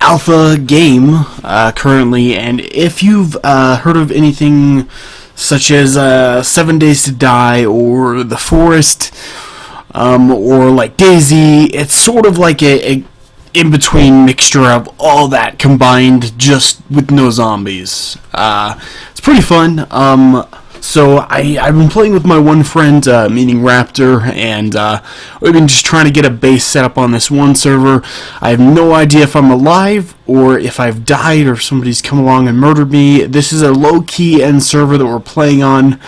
alpha game currently, and if you've heard of anything such as 7 Days to Die or The Forest, or like Daisy, it's sort of like a in-between mixture of all that combined, just with no zombies. It's pretty fun. So I've been playing with my one friend, meaning Raptor, and we've been just trying to get a base set up on this one server. I have no idea if I'm alive or if I've died or if somebody's come along and murdered me. This is a low-key end server that we're playing on.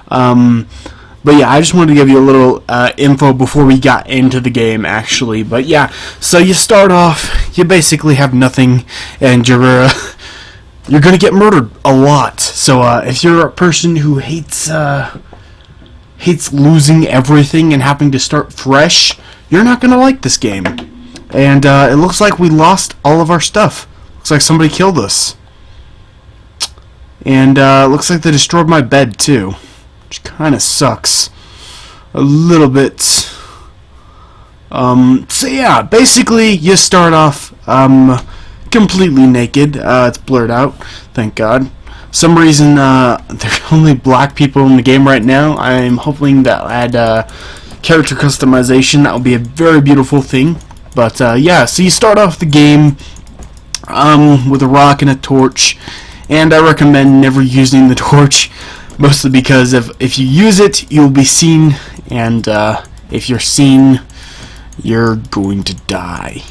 But yeah, I just wanted to give you a little info before we got into the game, actually. But yeah, so you start off, you basically have nothing, and you're gonna get murdered a lot. So if you're a person who hates losing everything and having to start fresh, you're not gonna like this game. And it looks like we lost all of our stuff. Looks like somebody killed us. And looks like they destroyed my bed too, which kind of sucks a little bit. So yeah, basically you start off completely naked. It's blurred out, thank God. Some reason there are only black people in the game right now. I'm hoping that I add character customization. That would be a very beautiful thing. But yeah, so you start off the game with a rock and a torch, and I recommend never using the torch, mostly because if you use it, you'll be seen, and if you're seen, you're going to die.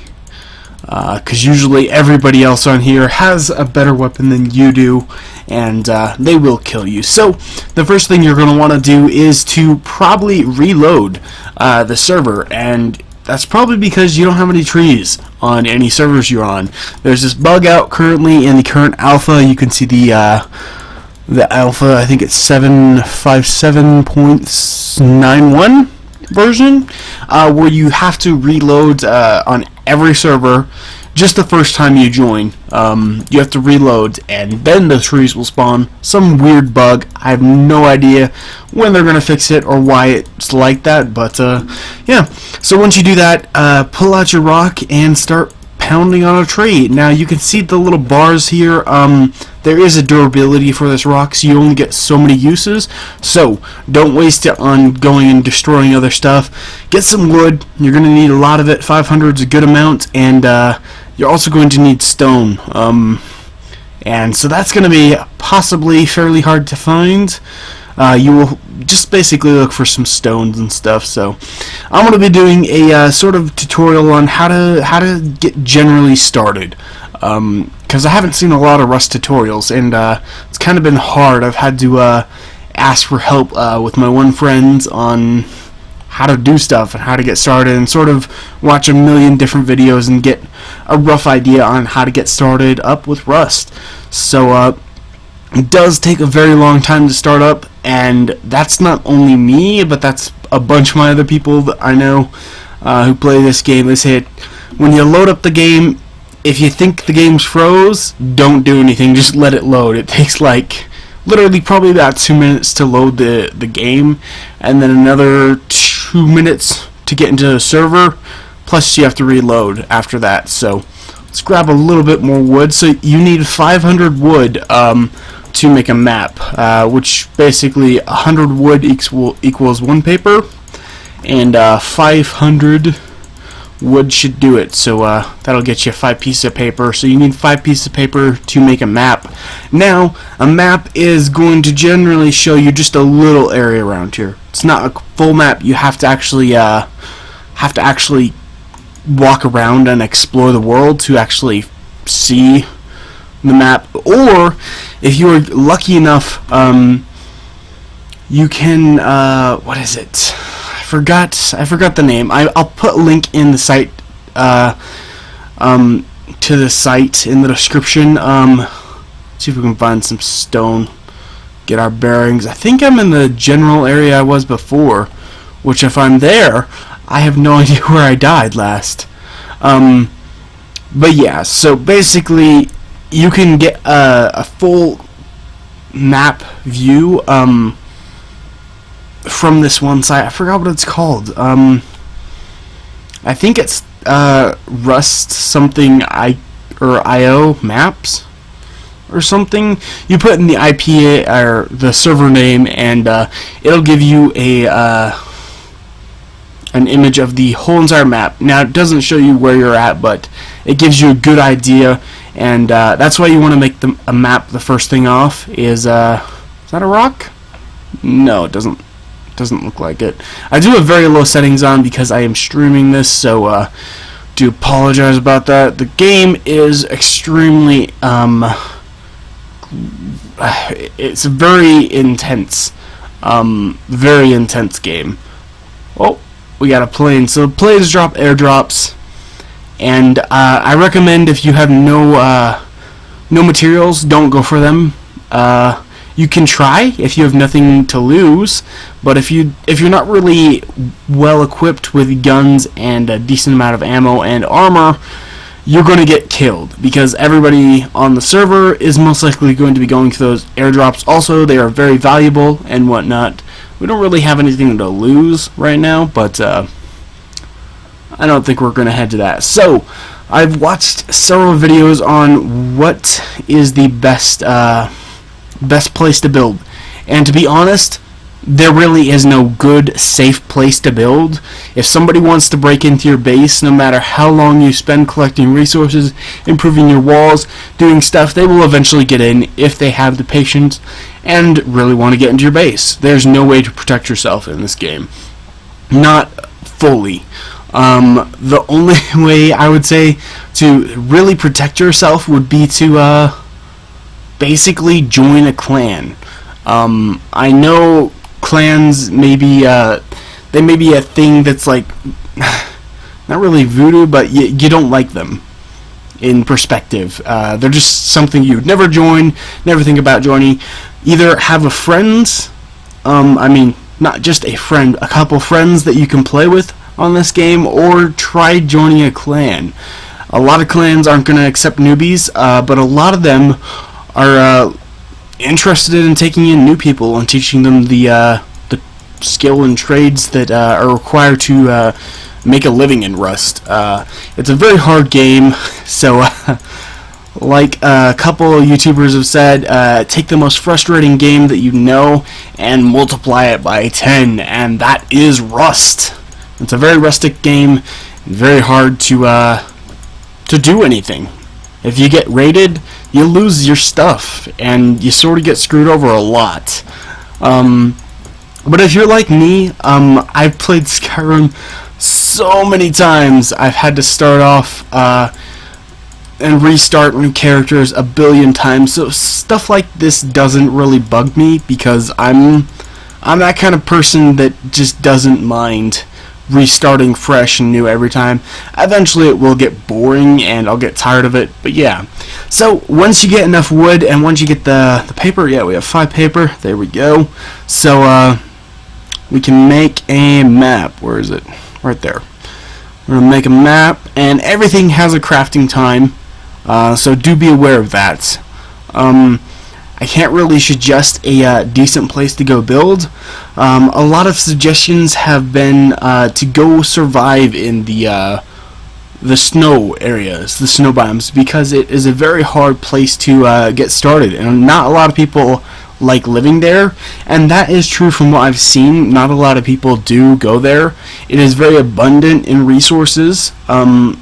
Because usually everybody else on here has a better weapon than you do, and they will kill you. So the first thing you're going to want to do is to probably reload the server, and that's probably because you don't have any trees on any servers you're on. There's this bug out currently in the current alpha. You can see the alpha, I think it's 757.91 version, where you have to reload on every server just the first time you join. You have to reload, and then the trees will spawn. Some weird bug. I have no idea when they're going to fix it or why it's like that, but yeah. So once you do that, pull out your rock and start pounding on a tree. Now you can see the little bars here. There is a durability for this rock, so you only get so many uses. So don't waste it on going and destroying other stuff. Get some wood. You're going to need a lot of it. 500 is a good amount, and you're also going to need stone. And so that's going to be possibly fairly hard to find. You will just basically look for some stones and stuff. So I'm going to be doing a sort of tutorial on how to get generally started, because I haven't seen a lot of Rust tutorials, and it's kind of been hard. I've had to ask for help with my one friend on how to do stuff and how to get started, and sort of watch a million different videos and get a rough idea on how to get started up with Rust. So it does take a very long time to start up, and that's not only me, but that's a bunch of my other people that I know who play this game. They say when you load up the game, if you think the game's froze, don't do anything, just let it load. It takes like literally probably about 2 minutes to load the game, and then another 2 minutes to get into the server, plus you have to reload after that. So let's grab a little bit more wood. So you need 500 wood to make a map, which basically 100 wood equals 1 paper, and 500 wood should do it. So that'll get you 5 pieces of paper. So you need 5 pieces of paper to make a map. Now a map is going to generally show you just a little area around here. It's not a full map. You have to actually walk around and explore the world to actually see the map. Or if you are lucky enough, you can what is it? I forgot the name. I'll put a link in the site to the site in the description. See if we can find some stone, get our bearings. I think I'm in the general area I was before, which if I'm there, I have no idea where I died last. But yeah, so basically you can get a full map view from this one site. I forgot what it's called. I think it's Rust something. I or IO maps or something. You put in the IP or the server name, and it'll give you a an image of the whole entire map. Now it doesn't show you where you're at, but it gives you a good idea, and that's why you want to make a map the first thing off. Is that a rock? No, it doesn't look like it. I do have very low settings on because I am streaming this, so do apologize about that. The game is extremely it's a very intense game. Oh, we got a plane. So planes drop airdrops, and I recommend if you have no materials, don't go for them. You can try if you have nothing to lose, but if you're not really well equipped with guns and a decent amount of ammo and armor, you're going to get killed, because everybody on the server is most likely going to be going to those airdrops. Also, they are very valuable and whatnot. We don't really have anything to lose right now, but I don't think we're going to head to that. So, I've watched several videos on what is the best place to build, and to be honest, there really is no good, safe place to build. If somebody wants to break into your base, no matter how long you spend collecting resources, improving your walls, doing stuff, they will eventually get in if they have the patience and really want to get into your base. There's no way to protect yourself in this game. Not fully. The only way I would say to really protect yourself would be to basically join a clan. I know clans maybe they may be a thing that's like not really voodoo, but you don't like them in perspective. They're just something you'd never join, never think about joining. Either have a friend, I mean not just a friend, a couple friends that you can play with on this game, or try joining a clan. A lot of clans aren't going to accept newbies, but a lot of them are interested in taking in new people and teaching them the skill and trades that are required to make a living in Rust. It's a very hard game, so like a couple of YouTubers have said, take the most frustrating game that you know and multiply it by 10, and that is Rust. It's a very rustic game, very hard to do anything. If you get raided, you lose your stuff, and you sort of get screwed over a lot. But if you're like me, I've played Skyrim so many times. I've had to start off and restart new characters a billion times. So stuff like this doesn't really bug me, because I'm that kind of person that just doesn't mind restarting fresh and new every time. Eventually it will get boring and I'll get tired of it, but yeah. So once you get enough wood and once you get the paper, yeah, we have 5 paper, there we go. So we can make a map. Where is it? Right there. We're gonna make a map, and everything has a crafting time, so do be aware of that. I can't really suggest a decent place to go build. A lot of suggestions have been to go survive in the snow areas, the snow biomes, because it is a very hard place to get started, and not a lot of people like living there, and that is true from what I've seen. Not a lot of people do go there. It is very abundant in resources,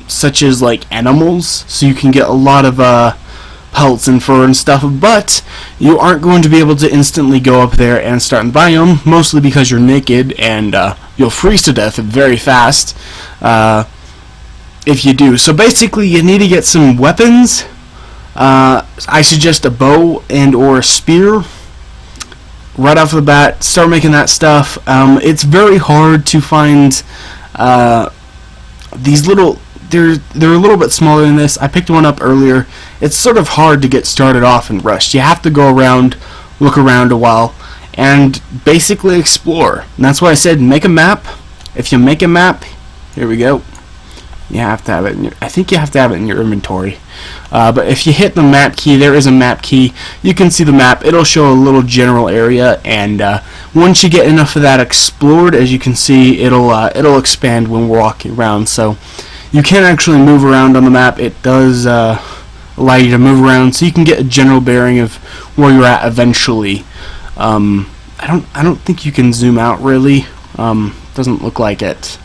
such as like animals, so you can get a lot of pelts and fur and stuff, but you aren't going to be able to instantly go up there and start in the biome, mostly because you're naked and you'll freeze to death very fast if you do. So basically you need to get some weapons. I suggest a bow and or a spear right off the bat. Start making that stuff. It's very hard to find these little, they're a little bit smaller than this. I picked one up earlier. It's sort of hard to get started off in Rust. You have to go around, look around a while, and basically explore. And that's why I said make a map. If you make a map, here we go. You have to have it in your, I think you have to have it in your inventory. But if you hit the map key, there is a map key. You can see the map. It'll show a little general area, and once you get enough of that explored, as you can see, it'll expand when we're walking around. So you can actually move around on the map. It does allow you to move around, so you can get a general bearing of where you're at eventually. I don't think you can zoom out really. Doesn't look like it.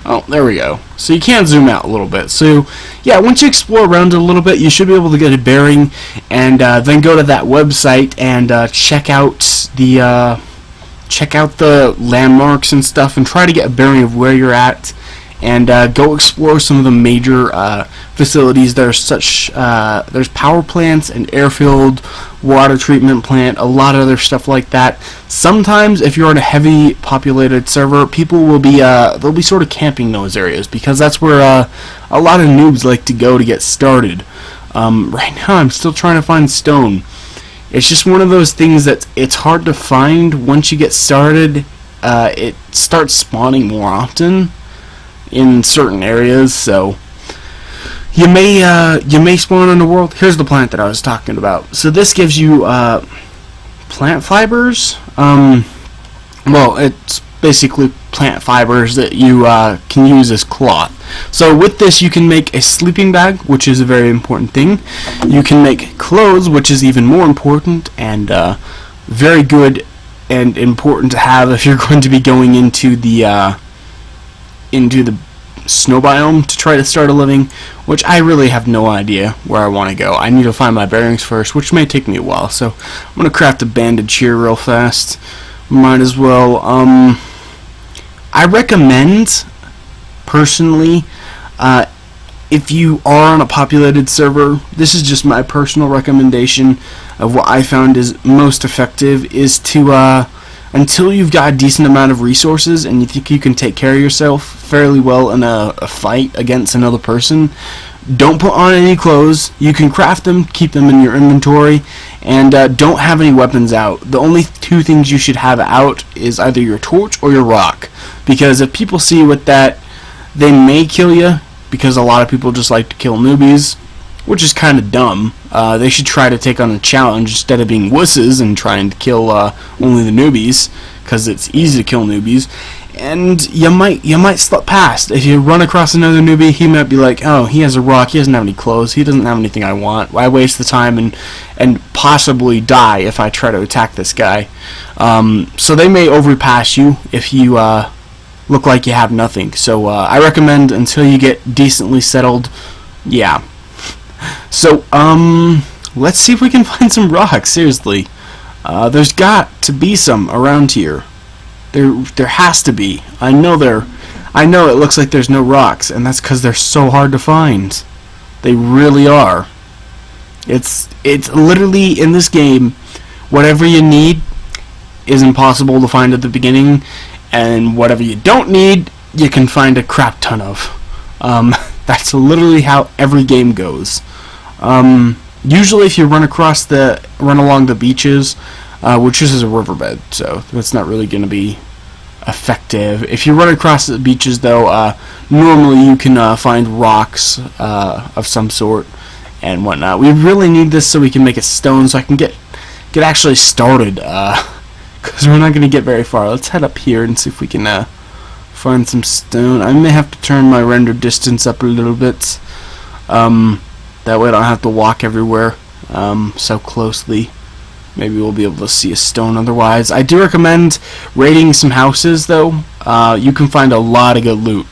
Oh, there we go. So you can zoom out a little bit. So yeah, once you explore around a little bit, you should be able to get a bearing, and then go to that website and check out the landmarks and stuff, and try to get a bearing of where you're at, and go explore some of the major facilities. There's power plants, an airfield, water treatment plant, a lot of other stuff like that. Sometimes if you're on a heavy populated server, people will be they'll be sort of camping those areas, because that's where a lot of noobs like to go to get started. Right now I'm still trying to find stone. It's just one of those things that it's hard to find. Once you get started, it starts spawning more often in certain areas, so you may spawn in the world. Here's the plant that I was talking about. So this gives you plant fibers. Well, it's basically plant fibers that you can use as cloth. So with this, you can make a sleeping bag, which is a very important thing. You can make clothes, which is even more important, and very good and important to have if you're going to be going into the snow biome to try to start a living, which I really have no idea where I want to go. I need to find my bearings first, which may take me a while, so I'm going to craft a bandage here real fast. Might as well. I recommend, personally, if you are on a populated server, this is just my personal recommendation of what I found is most effective, is to until you've got a decent amount of resources and you think you can take care of yourself fairly well in a fight against another person, don't put on any clothes. You can craft them, keep them in your inventory, and don't have any weapons out. The only two things you should have out is either your torch or your rock, because if people see you with that, they may kill you, because a lot of people just like to kill newbies, which is kind of dumb. They should try to take on a challenge instead of being wusses and trying to kill only the newbies, because it's easy to kill newbies. And you might slip past. If you run across another newbie, he might be like, oh, he has a rock, he doesn't have any clothes, he doesn't have anything I want. Why waste the time and possibly die if I try to attack this guy? So they may overpass you if you look like you have nothing. So I recommend, until you get decently settled, yeah. So let's see if we can find some rocks. Seriously, there's got to be some around here. There has to be. I know it looks like there's no rocks, and that's because they're so hard to find. They really are. It's literally, in this game, whatever you need is impossible to find at the beginning, and whatever you don't need, you can find a crap ton of. That's literally how every game goes. Usually if you run along the beaches, which is a riverbed, so that's not really going to be effective. If you run across the beaches, though, normally you can find rocks of some sort and whatnot. We really need this so we can make a stone, so I can get actually started, because we're not going to get very far. Let's head up here and see if we can find some stone. I may have to turn my render distance up a little bit. That way I don't have to walk everywhere so closely. Maybe we'll be able to see a stone otherwise. I do recommend raiding some houses, though. You can find a lot of good loot.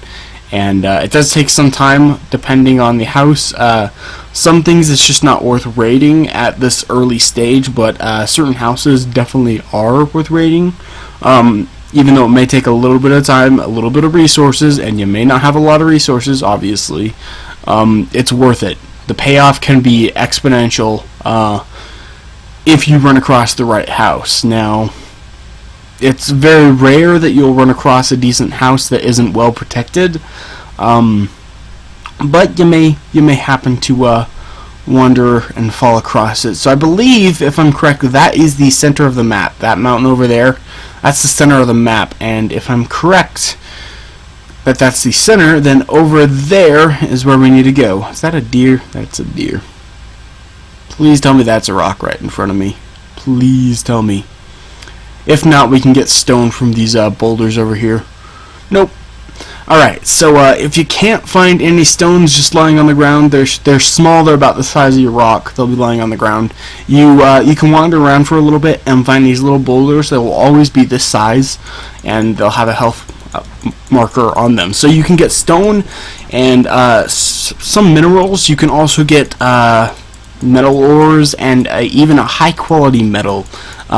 And it does take some time, depending on the house. Some things it's just not worth raiding at this early stage, but certain houses definitely are worth raiding. Even though it may take a little bit of time, a little bit of resources, and you may not have a lot of resources, obviously, it's worth it. The payoff can be exponential if you run across the right house. Now, it's very rare that you'll run across a decent house that isn't well protected, but you may happen to wander and fall across it. So I believe, if I'm correct, that is the center of the map. That mountain over there, that's the center of the map. And if I'm correct that that's the center, then over there is where we need to go. Is that a deer? That's a deer. Please tell me that's a rock right in front of me. Please tell me. If not, we can get stone from these boulders over here. Nope. Alright, so if you can't find any stones just lying on the ground, they're small, they're about the size of your rock, they'll be lying on the ground. You can wander around for a little bit and find these little boulders that will always be this size, and they'll have a health marker on them. So you can get stone and some minerals. You can also get metal ores and even a high quality metal,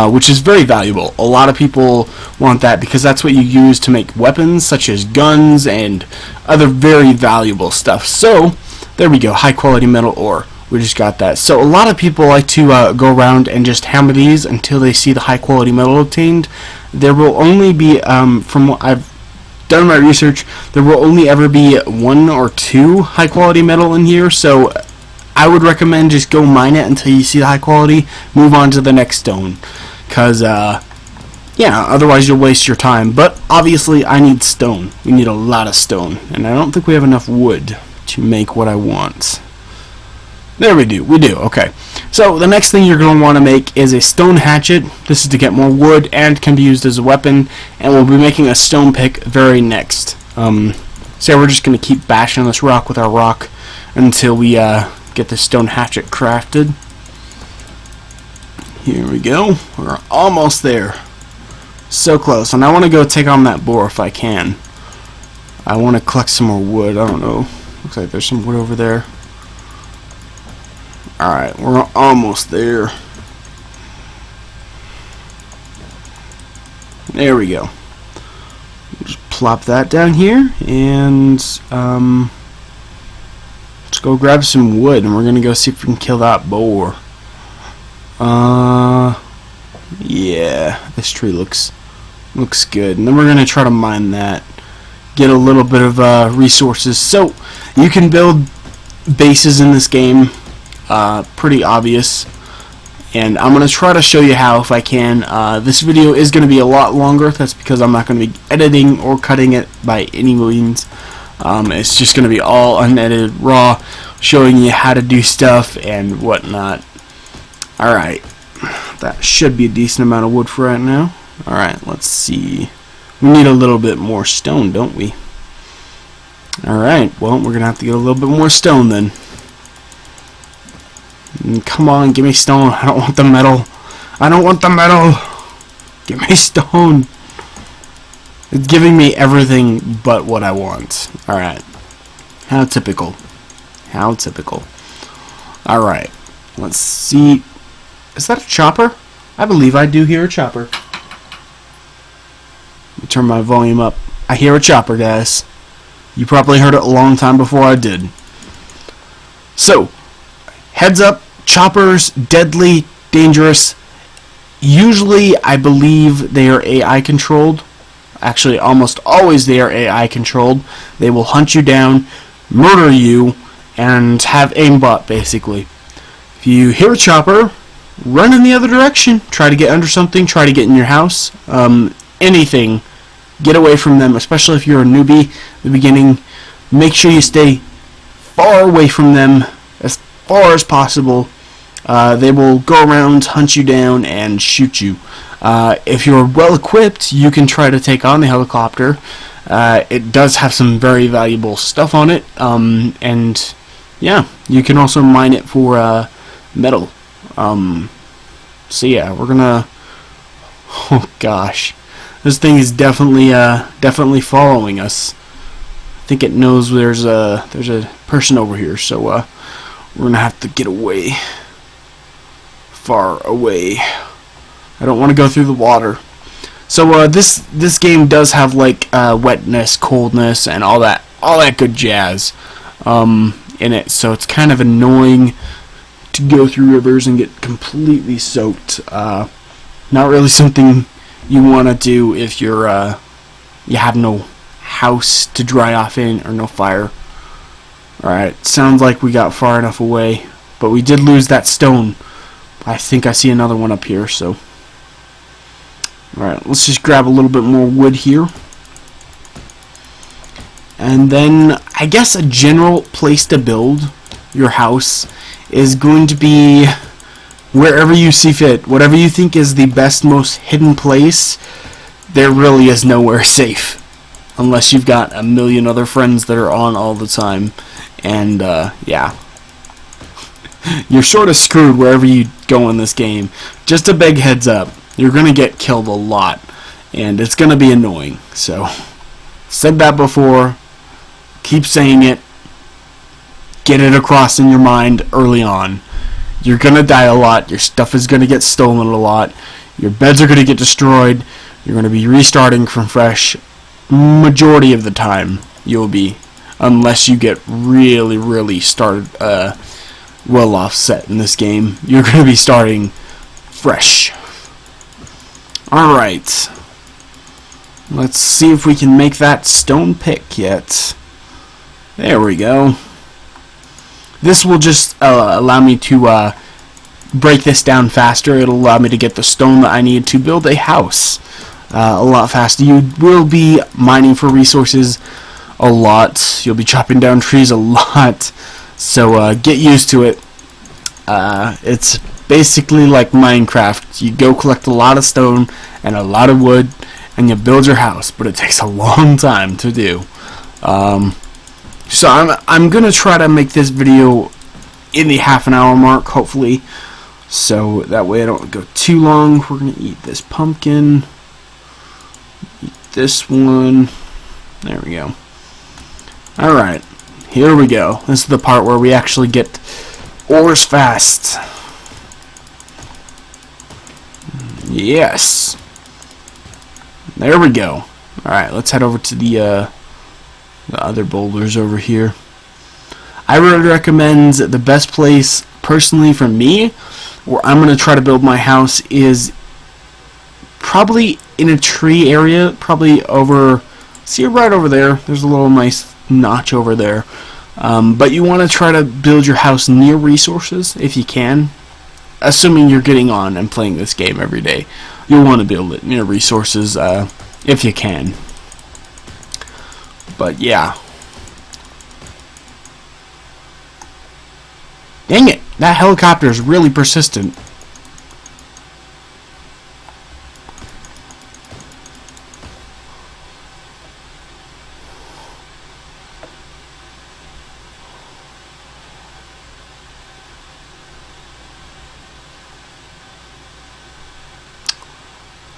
which is very valuable. A lot of people want that because that's what you use to make weapons such as guns and other very valuable stuff. So there we go, high quality metal ore. We just got that. So a lot of people like to go around and just hammer these until they see the high quality metal obtained. There will only be, from what I've done my research, there will only ever be 1 or 2 high quality metal in here. So I would recommend just go mine it until you see the high quality, move on to the next stone, because yeah, otherwise you'll waste your time. But obviously I need stone. We need a lot of stone, and I don't think we have enough wood to make what I want. There we do, okay. So the next thing you're going to want to make is a stone hatchet. This is to get more wood and can be used as a weapon, and we'll be making a stone pick very next. So we're just going to keep bashing this rock with our rock until we get the stone hatchet crafted. Here we go. We're almost there. So close. And I want to go take on that boar if I can. I want to collect some more wood. I don't know. Looks like there's some wood over there. Alright, we're almost there. There we go. Just plop that down here and let's go grab some wood, and we're gonna go see if we can kill that boar. Yeah, this tree looks good. And then we're gonna try to mine that, get a little bit of resources. So you can build bases in this game, pretty obvious. And I'm gonna try to show you how if I can. This video is gonna be a lot longer. That's because I'm not gonna be editing or cutting it by any means. It's just going to be all unedited, raw, showing you how to do stuff and whatnot. Alright, that should be a decent amount of wood for right now. Alright, let's see. We need a little bit more stone, don't we? Alright, well, we're going to have to get a little bit more stone then. Come on, give me stone. I don't want the metal. I don't want the metal. Give me stone. It's giving me everything but what I want. Alright. How typical. How typical. Alright. Let's see. Is that a chopper? I believe I do hear a chopper. Let me turn my volume up. I hear a chopper, guys. You probably heard it a long time before I did. So, heads up. Choppers, deadly, dangerous. Usually, I believe they are AI controlled. Actually, almost always they are AI controlled. They will hunt you down, murder you, and have aimbot basically. If you hear a chopper, run in the other direction. Try to get under something, try to get in your house. Anything. Get away from them, especially if you're a newbie at the beginning. Make sure you stay far away from them as far as possible. They will go around, hunt you down, and shoot you. If you're well equipped, you can try to take on the helicopter. It does have some very valuable stuff on it, and yeah, you can also mine it for metal. So yeah, we're gonna. Oh gosh, this thing is definitely following us. I think it knows there's a person over here, so we're gonna have to get away, far away. I don't want to go through the water. So this game does have like wetness, coldness, and all that good jazz in it. So it's kind of annoying to go through rivers and get completely soaked. Not really something you want to do if you're you have no house to dry off in or no fire. Alright, sounds like we got far enough away, but we did lose that stone. I think I see another one up here, so alright, let's just grab a little bit more wood here. And then I guess a general place to build your house is going to be wherever you see fit. Whatever you think is the best, most hidden place, there really is nowhere safe. unless you've got a million other friends that are on all the time. And yeah, you're sort of screwed wherever you go in this game. Just a big heads up, you're gonna get killed a lot, and it's gonna be annoying. So, said that before, keep saying it, get it across in your mind early on. You're gonna die a lot, your stuff is gonna get stolen a lot, your beds are gonna get destroyed, you're gonna be restarting from fresh majority of the time. You'll be, unless you get really started well offset in this game, you're gonna be starting fresh. Alright, let's see if we can make that stone pick yet. There we go. This will just allow me to break this down faster. It'll allow me to get the stone that I need to build a house a lot faster. You will be mining for resources a lot. You'll be chopping down trees a lot. So get used to it. It's basically like Minecraft. You go collect a lot of stone and a lot of wood and you build your house, but it takes a long time to do. So I'm gonna try to make this video in the half-an-hour mark, hopefully, so that way I don't go too long. We're gonna eat this pumpkin, eat this one. There we go. Alright, here we go. This is the part where we actually get ores fast. Yes. There we go. Alright, let's head over to the other boulders over here. I would recommend the best place, personally for me, where I'm going to try to build my house is probably in a tree area, probably over, see right over there, there's a little nice notch over there. But you want to try to build your house near resources if you can, assuming you're getting on and playing this game every day. You'll want to build it near resources if you can. But yeah. Dang it! That helicopter is really persistent.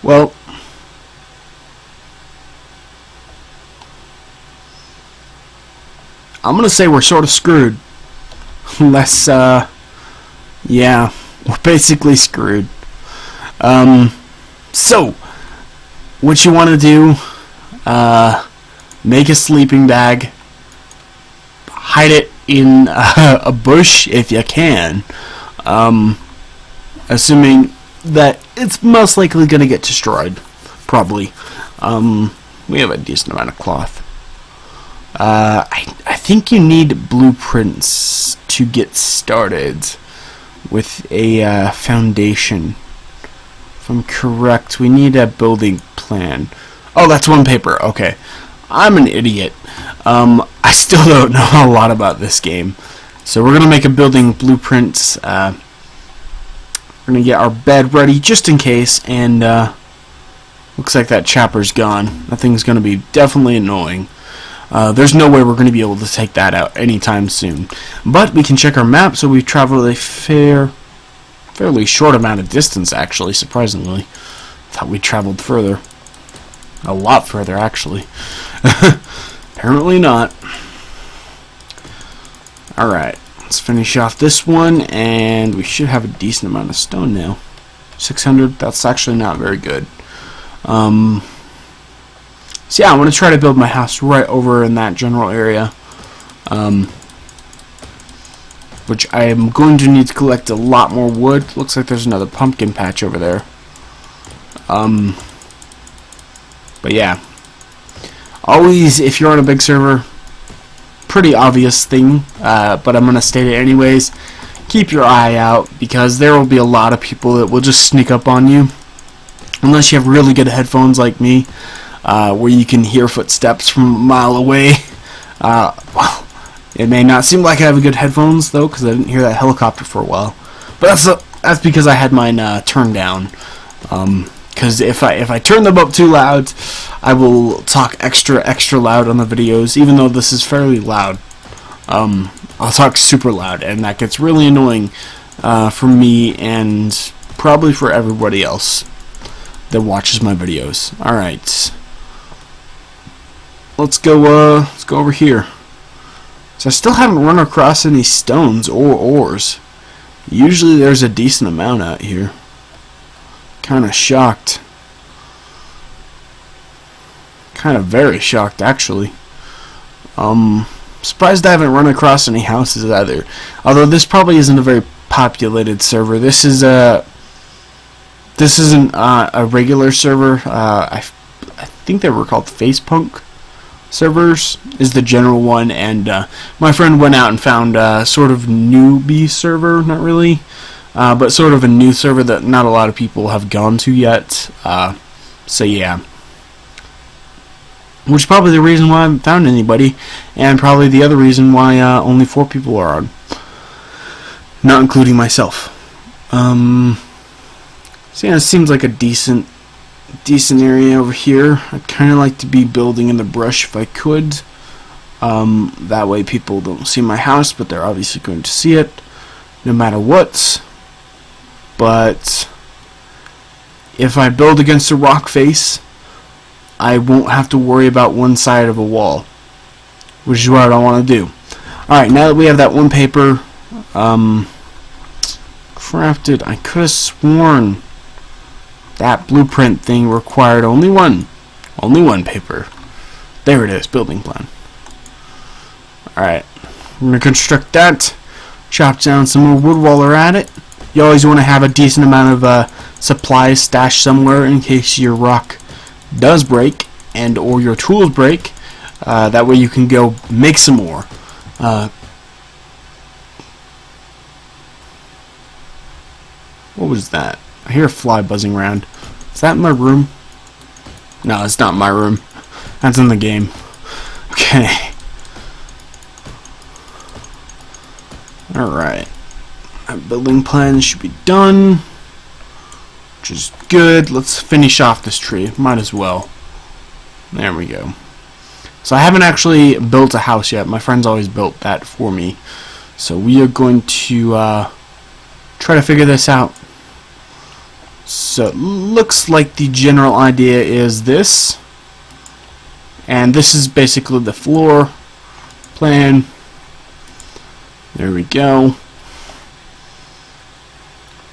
Well, I'm gonna say we're sort of screwed. Unless, yeah, we're basically screwed. So, what you want to do, make a sleeping bag, hide it in a bush if you can, assuming that it's most likely going to get destroyed, probably. We have a decent amount of cloth. I think you need blueprints to get started with a foundation. If I'm correct, we need a building plan. Oh, that's one paper. Okay. I'm an idiot. I still don't know a lot about this game. So we're going to make a building blueprint. We're going to get our bed ready just in case. And looks like that chopper's gone. That thing's going to be definitely annoying. There's no way we're going to be able to take that out anytime soon. But we can check our map, so we've traveled a fairly short amount of distance, actually, surprisingly. Thought we traveled further. A lot further, actually. Apparently not. Alright, let's finish off this one, and we should have a decent amount of stone now. 600, that's actually not very good. So yeah, I'm going to try to build my house right over in that general area, which I am going to need to collect a lot more wood. Looks like there's another pumpkin patch over there. But yeah, always, if you're on a big server, pretty obvious thing, but I'm going to state it anyways, keep your eye out, because there will be a lot of people that will just sneak up on you, unless you have really good headphones like me. Where you can hear footsteps from a mile away. Well, it may not seem like I have good headphones though, because I didn't hear that helicopter for a while. But that's because I had mine turned down, because because if I turn them up too loud, I will talk extra loud on the videos, even though this is fairly loud. I'll talk super loud, and that gets really annoying for me and probably for everybody else that watches my videos. Alright. Let's go over here. So I still haven't run across any stones or ores. Usually there's a decent amount out here. Kinda shocked. Kinda very shocked, actually. Surprised I haven't run across any houses either. Although this probably isn't a very populated server. This isn't a regular server. I think they were called Facepunk servers is the general one, and my friend went out and found a sort of newbie server, not really, but sort of a new server that not a lot of people have gone to yet. So yeah. Which is probably the reason why I haven't found anybody, and probably the other reason why only 4 people are on. Not including myself. So yeah, it seems like a decent area over here. I'd kind of like to be building in the brush if I could. That way people don't see my house, but they're obviously going to see it, no matter what. But if I build against a rock face, I won't have to worry about one side of a wall, which is what I want to do. Alright, now that we have that one paper crafted, I could have sworn that blueprint thing required only one paper. There it is, building plan. Alright, we're going to construct that, chop down some more wood while we're at it. You always want to have a decent amount of supplies stashed somewhere in case your rock does break and or your tools break. That way you can go make some more. What was that? I hear a fly buzzing around. Is that in my room? No, it's not in my room. That's in the game. Okay. Alright. My building plan should be done, which is good. Let's finish off this tree. Might as well. There we go. So I haven't actually built a house yet. My friend's always built that for me. So we are going to try to figure this out. So it looks like the general idea is this. And this is basically the floor plan. There we go.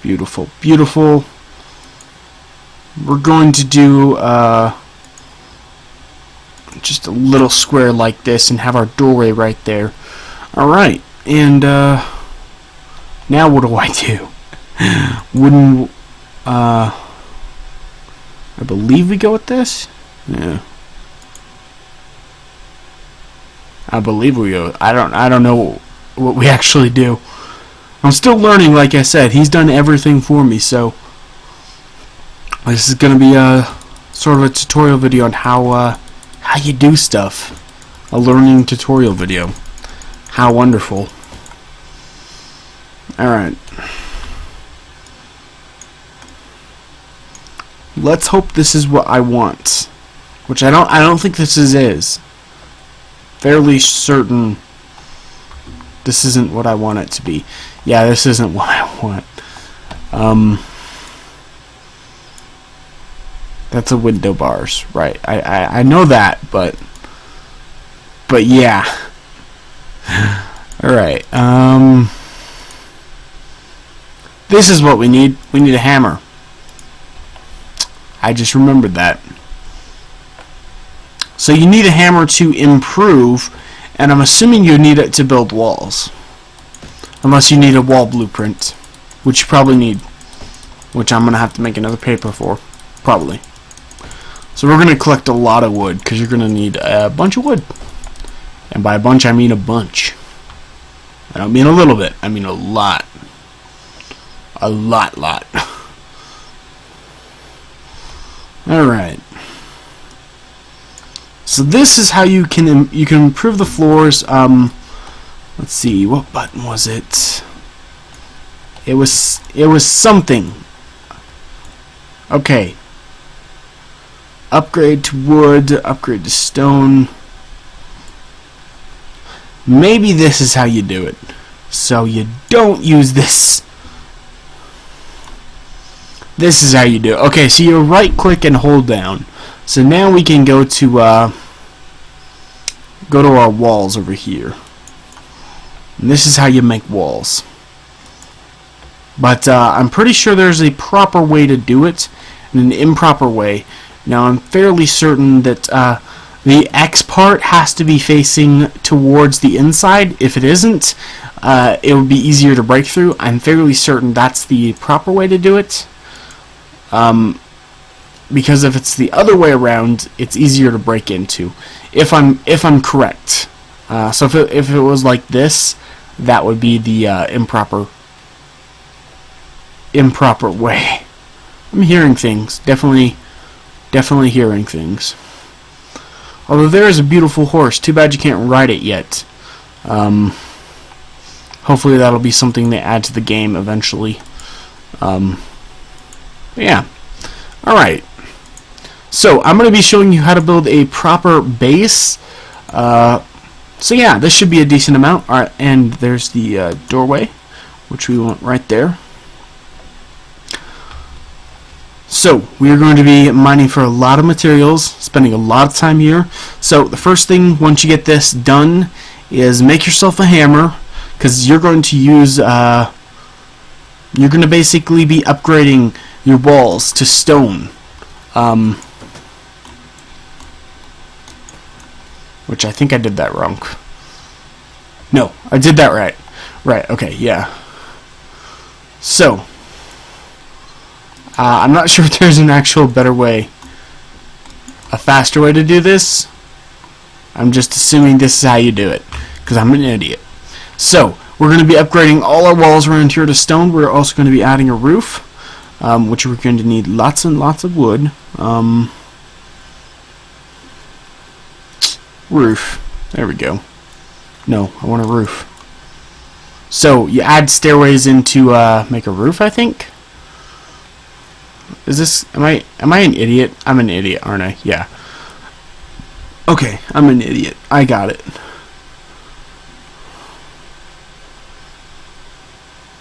Beautiful, beautiful. We're going to do just a little square like this and have our doorway right there. Alright, and now what do I do? Wouldn't I believe we go with this? Yeah. I believe we go. I don't know what we actually do. I'm still learning, like I said. He's done everything for me, so this is gonna be a sort of a tutorial video on how you do stuff. A learning tutorial video. How wonderful. Alright. Let's hope this is what I want. Which I don't think this is. Fairly certain this isn't what I want it to be. Yeah, this isn't what I want. That's a window bars, right? I know that, but yeah. All right. This is what we need. We need a hammer. I just remembered that. So you need a hammer to improve, and I'm assuming you need it to build walls. Unless you need a wall blueprint, which you probably need, which I'm going to have to make another paper for, probably. So we're going to collect a lot of wood, because you're going to need a bunch of wood. And by a bunch, I mean a bunch. I don't mean a little bit, I mean a lot. A lot. Alright. So this is how you can improve the floors. Let's see, what button was it? It was something. Okay. upgrade to wood, upgrade to stone. Maybe this is how you do it. So you don't use this. This is how you do it. Okay, so you right click and hold down. So now we can go to our walls over here. And this is how you make walls. But I'm pretty sure there's a proper way to do it and an improper way. Now I'm fairly certain that the X part has to be facing towards the inside. If it isn't, it would be easier to break through. I'm fairly certain that's the proper way to do it. Because if it's the other way around, it's easier to break into. If I'm correct. So if it was like this, that would be the improper way. I'm hearing things. Definitely hearing things. Although there is a beautiful horse. Too bad you can't ride it yet. Hopefully that'll be something they add to the game eventually. Yeah. Alright. So I'm going to be showing you how to build a proper base. So yeah, this should be a decent amount. Alright, and there's the doorway, which we want right there. So we are going to be mining for a lot of materials, spending a lot of time here. So the first thing, once you get this done, is make yourself a hammer, because you're going to use you're going to basically be upgrading your walls to stone. Which I think I did that wrong. No, I did that right. Right, okay, yeah. So I'm not sure if there's an actual better way, a faster way to do this. I'm just assuming this is how you do it, because I'm an idiot. So, we're going to be upgrading all our walls around here to stone. We're also going to be adding a roof, which we're going to need lots and lots of wood. Roof. There we go. No, I want a roof. So, you add stairways into make a roof, I think. Is this, am I an idiot? I'm an idiot, aren't I? Yeah. Okay, I'm an idiot. I got it.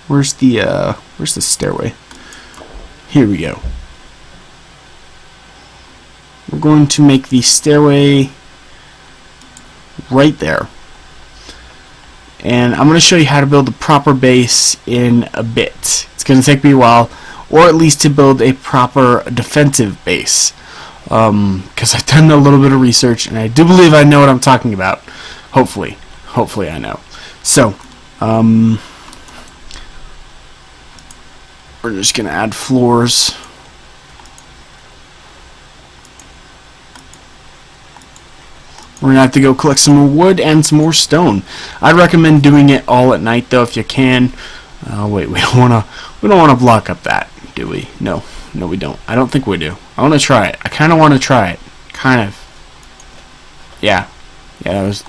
Where's the stairway? Here we go. We're going to make the stairway right there. And I'm going to show you how to build a proper base in a bit. It's going to take me a while, or at least to build a proper defensive base. Because I've done a little bit of research, and I do believe I know what I'm talking about. Hopefully I know. So, we're just going to add floors. We're going to have to go collect some more wood and some more stone. I'd recommend doing it all at night, though, if you can. Wait, we don't want to block up that, do we? No, we don't. I don't think we do. I want to try it. I kind of want to try it. Kind of. Yeah, that was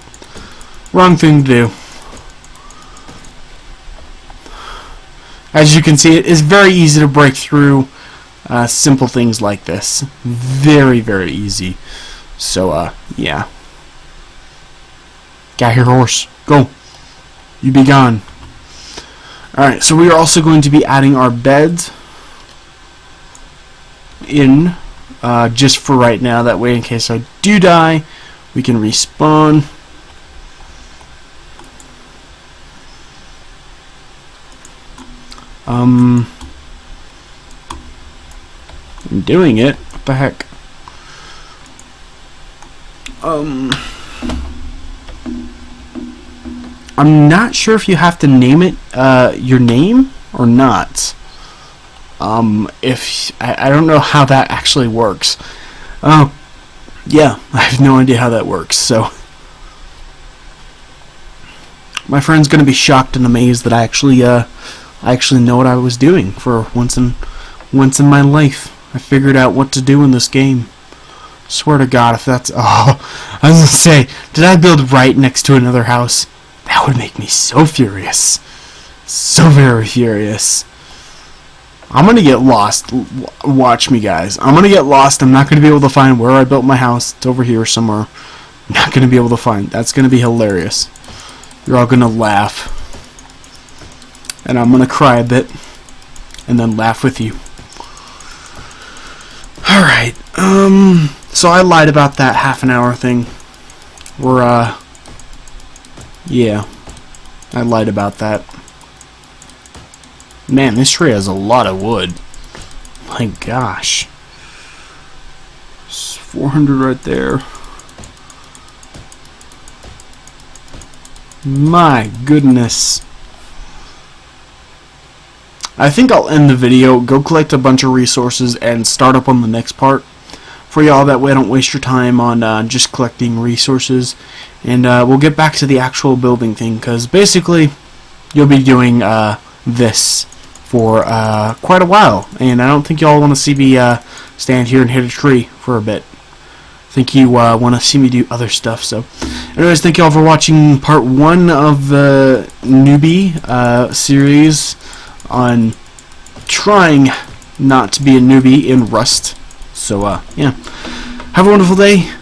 wrong thing to do. As you can see, it is very easy to break through simple things like this. Very, very easy. So, yeah. Get here, horse. Go. You be gone. Alright, so we are also going to be adding our beds in, just for right now. That way, in case I do die, we can respawn. I'm doing it. What the heck? I'm not sure if you have to name it your name or not. If I don't know how that actually works. Yeah, I have no idea how that works. So my friend's gonna be shocked and amazed that I actually know what I was doing for once in my life. I figured out what to do in this game. Swear to God, if that's... Oh, I was gonna say, did I build right next to another house? That would make me so furious. So very furious. I'm gonna get lost. Watch me, guys. I'm gonna get lost. I'm not gonna be able to find where I built my house. It's over here somewhere. I'm not gonna be able to find. That's gonna be hilarious. You're all gonna laugh, and I'm gonna cry a bit, and then laugh with you. All right. So I lied about that half an hour thing. Yeah, I lied about that. Man, this tree has a lot of wood. My gosh. It's 400 right there. My goodness. I think I'll end the video, go collect a bunch of resources, and start up on the next part for y'all. That way I don't waste your time on just collecting resources. And we'll get back to the actual building thing, because basically you'll be doing this for quite a while, and I don't think y'all want to see me stand here and hit a tree for a bit. I think you want to see me do other stuff. So anyways, thank y'all for watching part 1 of the newbie series on trying not to be a newbie in Rust. So yeah, have a wonderful day.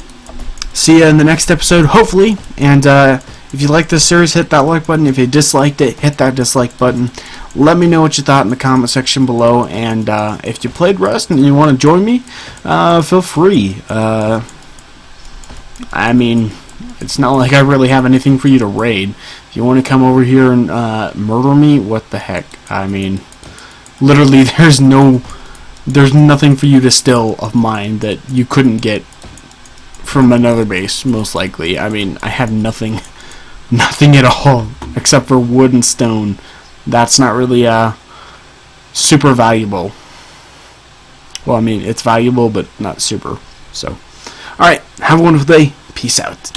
See you in the next episode, hopefully. And if you like this series, hit that like button. If you disliked it, hit that dislike button. Let me know what you thought in the comment section below. And if you played Rust and you want to join me, feel free. I mean, it's not like I really have anything for you to raid. If you want to come over here and murder me, what the heck? I mean, literally, there's nothing for you to steal of mine that you couldn't get from another base, most likely. I mean, I have nothing at all except for wood and stone. That's not really super valuable. Well, I mean, it's valuable, but not super. So, alright, have a wonderful day. Peace out.